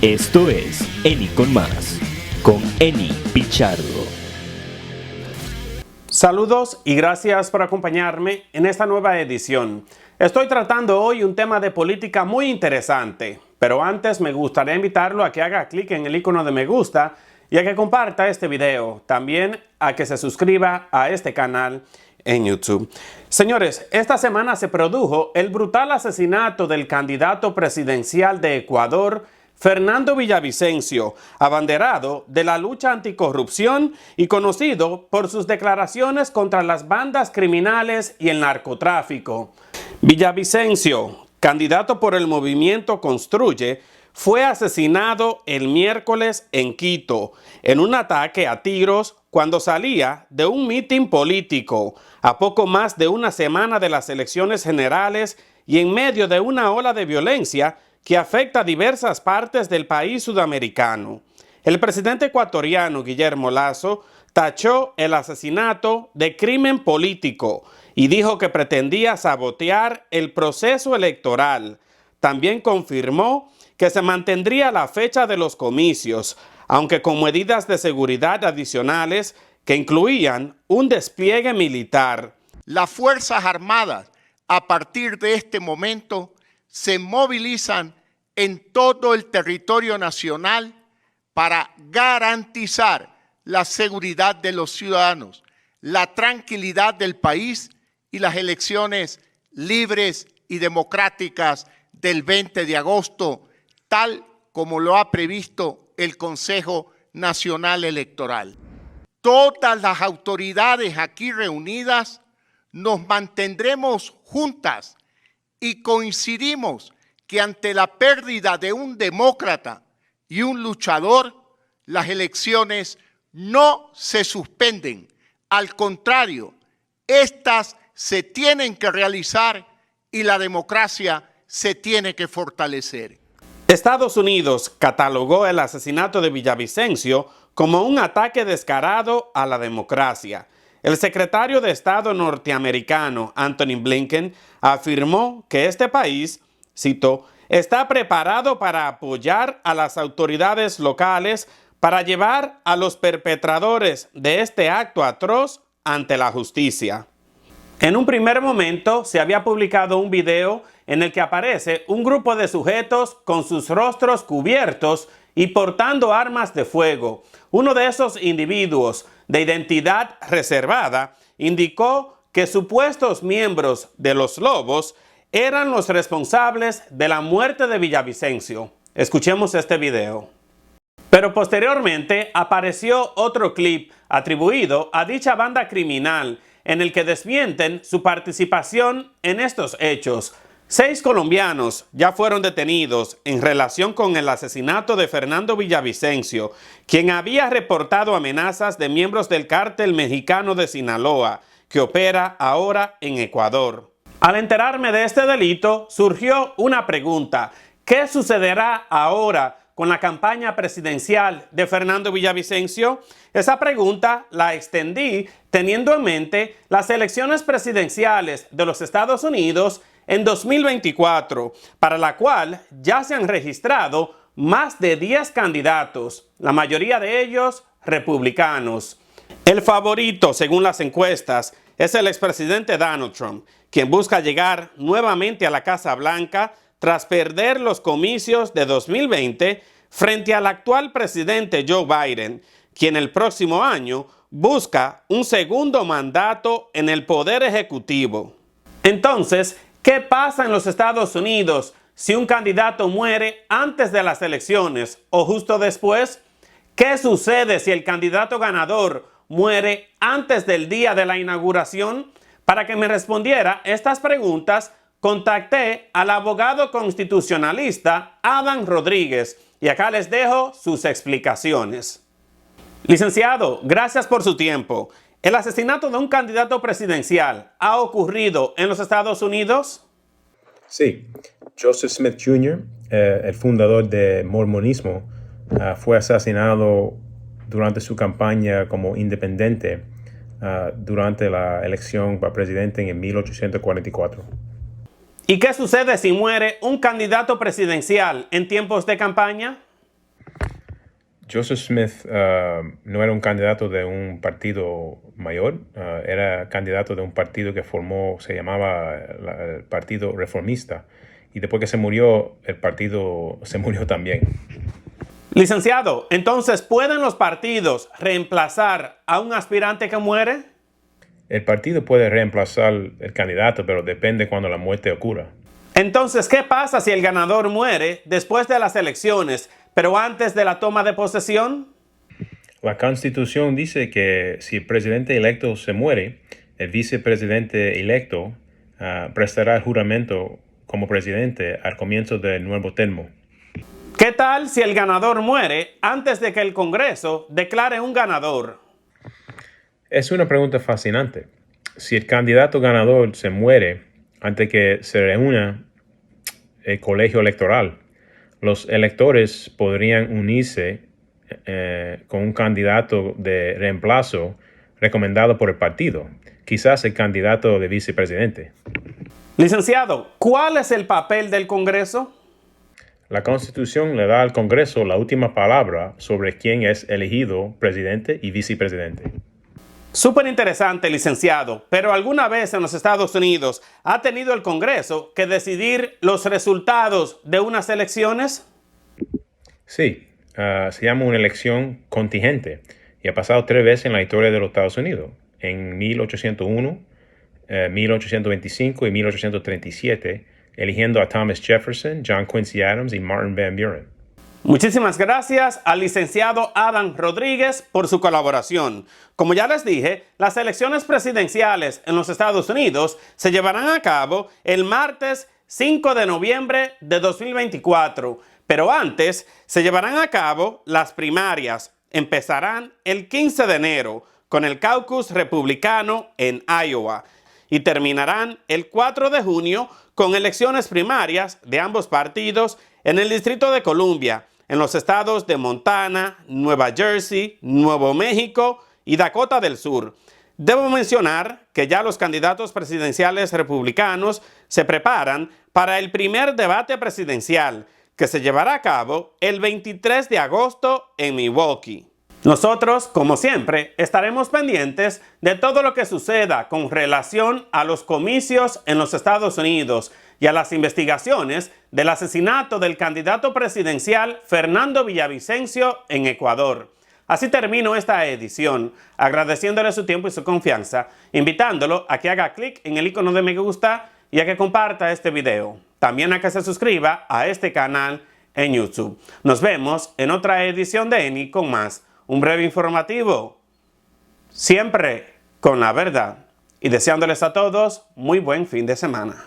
Esto es Eni con Más, con Eni Pichardo. Saludos y gracias por acompañarme en esta nueva edición. Estoy tratando hoy un tema de política muy interesante, pero antes me gustaría invitarlo a que haga clic en el icono de me gusta y a que comparta este video, también a que se suscriba a este canal en YouTube. Señores, esta semana se produjo el brutal asesinato del candidato presidencial de Ecuador, Fernando Villavicencio, abanderado de la lucha anticorrupción y conocido por sus declaraciones contra las bandas criminales y el narcotráfico. Villavicencio, candidato por el movimiento Construye, fue asesinado el miércoles en Quito en un ataque a tiros cuando salía de un mitin político a poco más de una semana de las elecciones generales y en medio de una ola de violencia que afecta a diversas partes del país sudamericano. El presidente ecuatoriano Guillermo Lasso tachó el asesinato de crimen político y dijo que pretendía sabotear el proceso electoral. También confirmó que se mantendría la fecha de los comicios, aunque con medidas de seguridad adicionales que incluían un despliegue militar. Las Fuerzas Armadas, a partir de este momento, se movilizan en todo el territorio nacional para garantizar la seguridad de los ciudadanos, la tranquilidad del país y las elecciones libres y democráticas del 20 de agosto, tal como lo ha previsto el Consejo Nacional Electoral. Todas las autoridades aquí reunidas nos mantendremos juntas y coincidimos que ante la pérdida de un demócrata y un luchador, las elecciones no se suspenden. Al contrario, estas se tienen que realizar y la democracia se tiene que fortalecer. Estados Unidos catalogó el asesinato de Villavicencio como un ataque descarado a la democracia. El secretario de Estado norteamericano, Antony Blinken, afirmó que este país, cito, está preparado para apoyar a las autoridades locales para llevar a los perpetradores de este acto atroz ante la justicia. En un primer momento se había publicado un video en el que aparece un grupo de sujetos con sus rostros cubiertos y portando armas de fuego. Uno de esos individuos de identidad reservada indicó que supuestos miembros de los Lobos eran los responsables de la muerte de Villavicencio. Escuchemos este video. Pero posteriormente apareció otro clip atribuido a dicha banda criminal en el que desmienten su participación en estos hechos. 6 colombianos ya fueron detenidos en relación con el asesinato de Fernando Villavicencio, quien había reportado amenazas de miembros del cártel mexicano de Sinaloa, que opera ahora en Ecuador. Al enterarme de este delito, surgió una pregunta: ¿qué sucederá ahora con la campaña presidencial de Fernando Villavicencio? Esa pregunta la extendí teniendo en mente las elecciones presidenciales de los Estados Unidos en 2024, para la cual ya se han registrado más de 10 candidatos, la mayoría de ellos republicanos. El favorito, según las encuestas, es el expresidente Donald Trump, quien busca llegar nuevamente a la Casa Blanca tras perder los comicios de 2020 frente al actual presidente Joe Biden, quien el próximo año busca un segundo mandato en el poder ejecutivo. Entonces, ¿qué pasa en los Estados Unidos si un candidato muere antes de las elecciones o justo después? ¿Qué sucede si el candidato ganador muere antes del día de la inauguración? Para que me respondiera estas preguntas, contacté al abogado constitucionalista Adam Rodríguez y acá les dejo sus explicaciones. Licenciado, gracias por su tiempo. ¿El asesinato de un candidato presidencial ha ocurrido en los Estados Unidos? Sí. Joseph Smith Jr., el fundador del mormonismo, fue asesinado durante su campaña como independiente durante la elección para presidente en 1844. ¿Y qué sucede si muere un candidato presidencial en tiempos de campaña? Joseph Smith no era un candidato de un partido mayor, era candidato de un partido que formó, se llamaba el Partido Reformista. Y después que se murió, el partido se murió también. Licenciado, entonces, ¿pueden los partidos reemplazar a un aspirante que muere? El partido puede reemplazar el candidato, pero depende cuando la muerte ocurra. Entonces, ¿qué pasa si el ganador muere después de las elecciones, pero antes de la toma de posesión? La Constitución dice que si el presidente electo se muere, el vicepresidente electo prestará el juramento como presidente al comienzo del nuevo termo. ¿Qué tal si el ganador muere antes de que el Congreso declare un ganador? Es una pregunta fascinante. Si el candidato ganador se muere antes que se reúna el colegio electoral, los electores podrían unirse con un candidato de reemplazo recomendado por el partido, quizás el candidato de vicepresidente. Licenciado, ¿cuál es el papel del Congreso? La Constitución le da al Congreso la última palabra sobre quién es elegido presidente y vicepresidente. Súper interesante, licenciado, pero ¿alguna vez en los Estados Unidos ha tenido el Congreso que decidir los resultados de unas elecciones? Sí, se llama una elección contingente y ha pasado 3 veces en la historia de los Estados Unidos, en 1801, 1825 y 1837, eligiendo a Thomas Jefferson, John Quincy Adams y Martin Van Buren. Muchísimas gracias al licenciado Adam Rodríguez por su colaboración. Como ya les dije, las elecciones presidenciales en los Estados Unidos se llevarán a cabo el martes 5 de noviembre de 2024, pero antes se llevarán a cabo las primarias. Empezarán el 15 de enero con el caucus republicano en Iowa y terminarán el 4 de junio con elecciones primarias de ambos partidos en el Distrito de Columbia, en los estados de Montana, Nueva Jersey, Nuevo México y Dakota del Sur. Debo mencionar que ya los candidatos presidenciales republicanos se preparan para el primer debate presidencial, que se llevará a cabo el 23 de agosto en Milwaukee. Nosotros, como siempre, estaremos pendientes de todo lo que suceda con relación a los comicios en los Estados Unidos y a las investigaciones del asesinato del candidato presidencial Fernando Villavicencio en Ecuador. Así termino esta edición, agradeciéndole su tiempo y su confianza, invitándolo a que haga clic en el icono de me gusta y a que comparta este video. También a que se suscriba a este canal en YouTube. Nos vemos en otra edición de ENI con más. Un breve informativo, siempre con la verdad, y deseándoles a todos muy buen fin de semana.